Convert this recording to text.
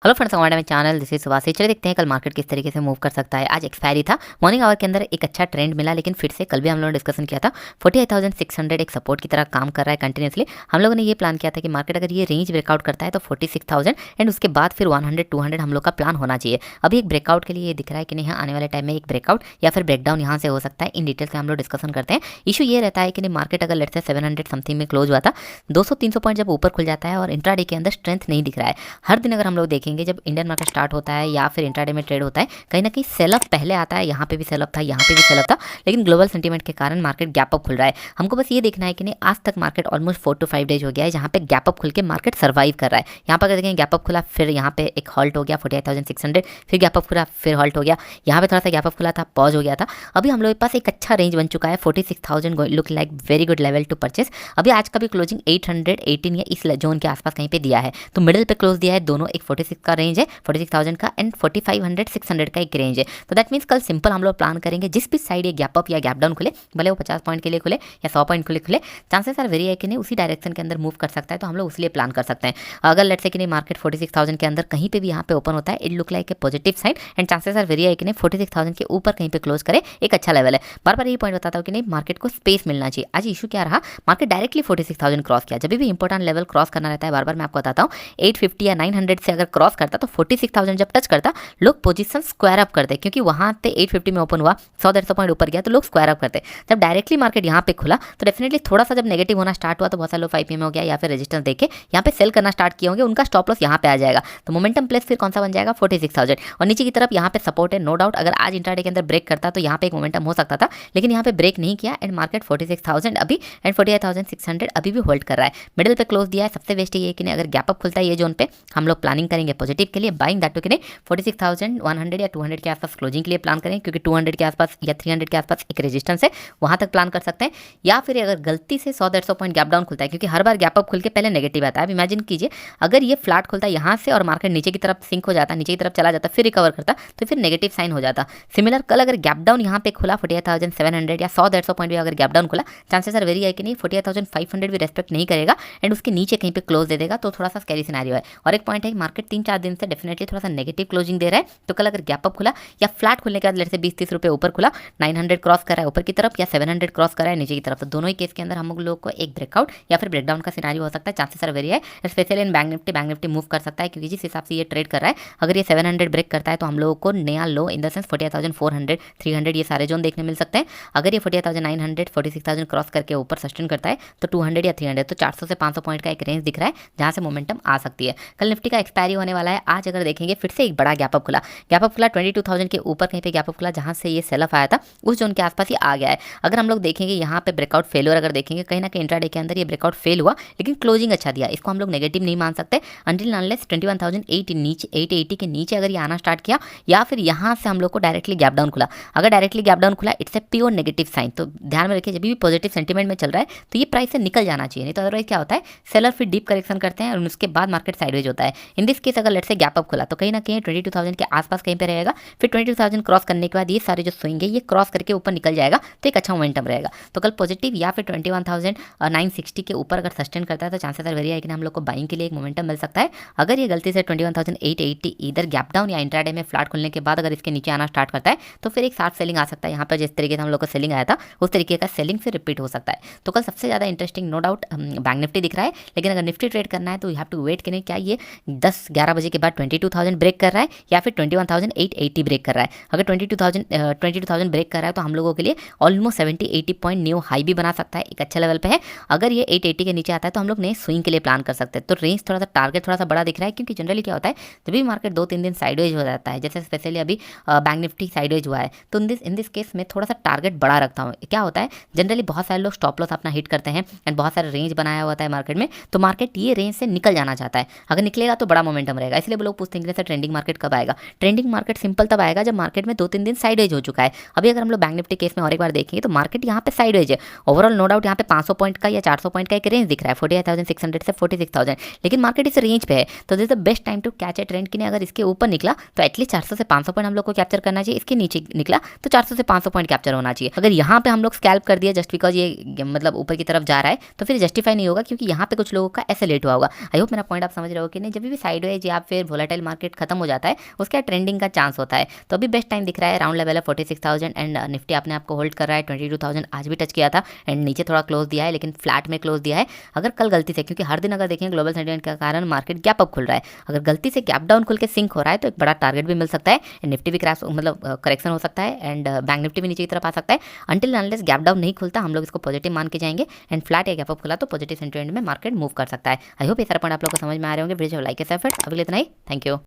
Hello friends, हमारे में channel this is Subhash. चलिए देखते हैं कल मार्केट किस तरीके से मूव कर सकता है। आज एक्सपायरी था, मॉर्निंग आवर के अंदर एक अच्छा ट्रेंड मिला, लेकिन फिर से कल भी हम लोगों ने डिस्कशन किया था 48,600 एक सपोर्ट की तरह काम कर रहा है कंटिन्यूसली। हम लोगों ने ये प्लान किया था कि मार्केट अगर ये रेंज ब्रेकआउट करता है तो 46,000 एंड उसके बाद फिर 100-200 हम लोग का प्लान होना चाहिए। अभी एक ब्रेकआउट के लिए ये दिख रहा है कि नहीं, हाँ, आने वाले टाइम में एक ब्रेकआउट या फिर ब्रेकडाउन यहाँ से हो सकता है। इन डिटेल से हम लोग डिस्कशन करते हैं। इशू ये रहता है कि नहीं, मार्केट अगर लेट्स से 700 समथिंग में क्लोज हुआ था, 200-300 पॉइंट जब ऊपर खुल जाता है और इंट्राडे के अंदर स्ट्रेंथ नहीं दिख रहा है। हर दिन अगर हम लोग देखेंगे जब इंडियन मार्केट स्टार्ट होता है या फिर इंट्राडे में ट्रेड होता है, कहीं ना कहीं सेल ऑफ पहले आता है। यहाँ पे भी सेल ऑफ था, यहाँ पे भी सेल ऑफ था, लेकिन ग्लोबल सेंटीमेंट के कारण मार्केट गैप अप खुल रहा है। हमको बस ये देखना है कि नहीं, आज तक मार्केट ऑलमोस्ट 4 to 5 डेज हो गया है जहाँ पे गैप अप खुल के मार्केट सर्वाइव कर रहा है। यहाँ पर अगर देखें गैप अप खुला, फिर यहाँ पे एक हॉल्ट हो गया 48,600, फिर गैप अप खुला, फिर हॉल्ट हो गया, यहाँ पे थोड़ा सा गैप अप खुला था, पॉज हो गया था। अभी हम लोग के पास एक अच्छा रेंज बन चुका है, 46,000 look like very good level to purchase. अभी आज का भी क्लोजिंग 818 या इस जोन के आसपास कहीं पे दिया है, तो मिडिल पे क्लोज दिया है। दोनों एक 46 का रेंज है, 46,000 का, एंड 4500-600 का एक रेंज है। तो दैट मीन्स कल सिंपल हम लोग प्लान करेंगे जिस भी साइड ये गैप अप या गैप डाउन खुले, भले वो 50 पॉइंट के लिए खुले या 100 पॉइंट के लिए खुले, चांसेस आर वेरी है कि नहीं उसी डायरेक्शन के अंदर मूव कर सकता है। तो हम लोग उसलिए प्लान कर सकते हैं। अगर लेट्स से कि नहीं मार्केट 46,000 के अंदर कहीं पे भी यहाँ पे ओपन होता है, it look like a positive side and chances are very है कि नहीं 46,000 के ऊपर कहीं पे क्लोज करे, एक अच्छा लेवल है। बार बार ये पॉइंट बताता हूँ कि नहीं, मार्केट को स्पेस मिलना चाहिए। आज इशू क्या रहा, मार्केट डायरेक्टली 46,000 क्रॉस किया। जब भी इंपॉर्टेंट लेवल क्रॉस करना रहता है, बार बार मैं आपको बताता हूँ, 850 या 900 से अगर क्रॉस करता तो 46,000 जब टच करता, लोग पोजीशन स्क्वायर अप करते, क्योंकि वहां पे 850 में ओपन हुआ, 100-150 पॉइंट ऊपर गया तो लोग स्क्वायर अप करते। जब डायरेक्टली मार्केट यहाँ पे खुला तो डेफिनेटली थोड़ा सा जब नेगेटिव होना स्टार्ट हुआ तो बहुत सारे लोग 5 PM हो गया या फिर रेजिस्टेंस देके यहाँ पे सेल करना स्टार्ट किए होंगे, उनका स्टॉप लॉस यहाँ पे आ जाएगा। तो मोमेंटम प्लेस फिर कौन सा बन जाएगा, 46,000। और नीचे की तरफ यहाँ पे सपोर्ट है, नो डाउट। अगर आज इंट्राडे के अंदर ब्रेक करता तो यहाँ पे एक मोमेंटम हो सकता था, लेकिन यहाँ पे ब्रेक नहीं किया एंड मार्केट 46,000 अभी एंड 48,600 अभी भी होल्ड कर रहा है। मिडिल पे क्लोज दिया है। सबसे बेस्ट ये कि अगर गैप अप खुलता है ये जोन पे, हम लोग प्लानिंग करेंगे पॉजिटिव के लिए, बाइंग दैट टू कि नहीं 46,100 या 200 के आसपास क्लोजिंग के लिए प्लान करें, क्योंकि 200 के आसपास या 300 के आसपास एक रेजिस्टेंस है, वहां तक प्लान कर सकते हैं। या फिर अगर गलती से 100-150 पॉइंट गैप डाउन खुलता है, क्योंकि हर बार गैप अप खुल के पहले नेगेटिव आता है। अब इमेजिन कीजिए अगर ये फ्लैट खुलता है यहाँ से और मार्केट नीचे की तरफ सिंक हो जाता, नीचे की तरफ चला जाता, फिर रिकवर करता, तो फिर नेगेटिव साइन हो जाता। सिमिलर कल अगर गैप डाउन यहाँ पे खुला 48,700 या 100-150 पॉइंट भी अगर गैप डाउन खुला, चांसेस आर वेरी है कि नहीं 48,500 भी रेस्पेक्ट नहीं करेगा एंड उसके नीचे कहीं पे क्लोज दे देगा, तो थोड़ा सा स्कैरी सिनेरियो है। और एक पॉइंट है, मार्केट 3-4 दिन से डेफिनेटली थोड़ा सा नेगेटिव क्लोजिंग दे रहा है, तो कल अगर गैप अप खुला या फ्लैट खुलने के बाद लेट से 20-30 रुपए ऊपर खुला, 900 क्रॉस कर रहा है ऊपर की तरफ या 700 क्रॉस कर रहा है नीचे की तरफ, तो दोनों ही केस के अंदर हम लोग को एक ब्रेकआउट या फिर ब्रेकडाउन का सिनारियो हो सकता है। चांसेस आर वेरी है, specially in bank Nifty move कर सकता है, क्योंकि जिस हिसाब से ये ट्रेड कर रहा है, अगर ये 700 ब्रेक करता है तो हम लोगों को नया लो इन द सेंस 48,400, 300 ये सारे जोन देखने मिल सकते हैं। अगर ये 48,900, 46,000 क्रॉस करके ऊपर सस्टेन करता है तो 200 या 300, तो 400 से 500 पॉइंट का एक रेंज दिख रहा है जहां से मोमेंटम आ सकती है। कल निफ्टी का एक्सपायरी होने वाला है। आज अगर देखेंगे फिर से एक बड़ा गैप अप खुला, 22,000 के ऊपर कहीं पे गैप अप खुला, जहां से ये सेल ऑफ आया था उस जोन के आसपास ही आ गया है। अगर हम लोग देखेंगे यहाँ पे ब्रेकआउट फेलियर अगर देखेंगे, कहीं ना कहीं इंट्राडे के अंदर ये ब्रेकआउट फेल हुआ, लेकिन क्लोजिंग अच्छा दिया, इसको हम लोग नेगेटिव नहीं मान सकते अंटिल अनलेस 21,008 नीचे 880 के नीचे अगर ये आना स्टार्ट किया, या फिर यहाँ से हम लोग को डायरेक्टली गैप डाउन खुला। अगर डायरेक्टली गैप डाउन खुला, it's a pure negative sign. तो ध्यान में रखिए, जब भी पॉजिटिव सेंटीमेंट में चल रहा है तो ये प्राइस से निकल जाना चाहिए, नहीं तो अदरवाइज क्या होता है, सेलर फिर डीप करेक्शन करते हैं और उसके बाद मार्केट साइडवेज होता है। इन दिस केस अगर लेट से गैप अप खुला तो कहीं ना कहीं 22,000 के आसपास कहीं पे रहेगा, फिर 22,000 क्रॉस करने के बाद ये सारे जो स्विंग है ये क्रॉस करके ऊपर निकल जाएगा, तो एक अच्छा मोमेंटम रहेगा। तो कल पॉजिटिव या फिर 21,960 के ऊपर अगर सस्टेन करता है तो चांसेस आर वेरी है कि हम लोग को बाइंग के लिए एक मोमेंटम मिल सकता है। अगर ये गलती से 21,880 इधर गैप डाउन या इंट्राडे में फ्लैट खुलने के बाद अगर इसके नीचे आना स्टार्ट करता है तो फिर एक साथ सेलिंग आ सकता है। यहाँ पर जिस तरीके से हम लोग को सेलिंग आया था उस तरीके का सेलिंग फिर रिपीट हो सकता है। तो कल सबसे ज़्यादा interesting no doubt bank Nifty दिख रहा है, लेकिन अगर निफ्टी ट्रेड करना है तो यू हैव टू वेट करें क्या ये 10-11 बजे के बाद 22,000 ब्रेक कर रहा है या फिर 21,880 ब्रेक कर रहा है। अगर 22,000 ब्रेक कर रहा है तो हम लोगों के लिए ऑलमोस्ट 70-80 पॉइंट न्यू हाई भी बना सकता है, एक अच्छा लेवल पे है। अगर ये 880 के नीचे आता है तो हम लोग नए स्विंग के लिए प्लान कर सकते हैं। तो रेंज थोड़ा सा टारगेट थोड़ा सा बड़ा दिख रहा है, क्योंकि जनरली क्या होता है जब भी मार्केट 2-3 दिन साइडवेज हो जाता है, जैसे स्पेशली अभी बैंक निफ्टी साइडवेज हुआ है, तो इन दिस केस में थोड़ा सा टारगेट बड़ा रखता हूँ। क्या होता है जनरली बहुत सारे लोग स्टॉप लॉस अपना हिट करते हैं एंड बहुत सारे रेंज बनाया होता है मार्केट में, तो मार्केट ये रेंज से निकल जाना चाहता है। अगर निकलेगा तो बड़ा मोमेंटम रहेगा, इसलिए लोग पूछते हैं कि ट्रेंडिंग मार्केट कब आएगा। ट्रेंडिंग मार्केट सिंपल तब आएगा जब मार्केट में 2-3 दिन साइडवेज हो चुका है। अभी अगर हम लोग बैंक निफ्टी केस में और एक बार देखेंगे तो मार्केट यहाँ पे साइडवेज है। ओवरऑल नो डाउट यहाँ पे 500 पॉइंट का या 400 पॉइंट का एक रेंज दिख रहा है 48,600 से 46,000, लेकिन मार्केट इस रेंज पे है। तो this the best time to catch a trend कि अगर इसके ऊपर निकला तो एटलीस्ट 400 से 500 पॉइंट हम लोग को कैप्चर करना चाहिए, इसके नीचे निकला तो 400 से 500 पॉइंट कैप्चर होना चाहिए। अगर यहाँ पे हम लोग स्कैल्प कर दिया जस्ट बिकॉज ये मतलब ऊपर की तरफ जा रहा है तो फिर जस्टिफाई नहीं होगा, क्योंकि यहाँ पे कुछ लोगों का ऐसे लेट हुआ होगा। आई होप मेरा पॉइंट आप समझ रहे हो कि नहीं। जब भी साइडवेज या फिर वोलेटाइल मार्केट खत्म हो जाता है उसके बाद ट्रेंडिंग का चांस होता है। तो अभी बेस्ट टाइम दिख रहा है, राउंड लेवल है 46,000 एंड निफ्टी अपने आप को होल्ड कर रहा है। 22,000 आज भी टच किया था एंड नीचे थोड़ा क्लोज दिया है लेकिन फ्लैट में क्लोज दिया है। अगर कल गलती से, क्योंकि हर दिन अगर देखें ग्लोबल सेंटिमेंट के कारण मार्केट गैप अप खुल रहा है, अगर गलती से गैप डाउन खुल के सिंक हो रहा है तो एक बड़ा टारगेट भी मिल सकता है। निफ्टी भी क्रैश मतलब करेक्शन हो सकता है एंड बैंक निफ्टी भी नीचे की तरफ आ सकता है। अंटिल अनलेस गैप डाउन नहीं खुलता हम लोग इसको पॉजिटिव मान के जाएंगे एंड फ्लैट या गैप अप खुला तो पॉजिटिव सेंटिमेंट में मार्केट मूव कर सकता है। आई होप ये सारा पॉइंट आप लोग को समझ में आ रहे होंगे। वीडियो लाइक के साथ अभी इतना ही, थैंक यू।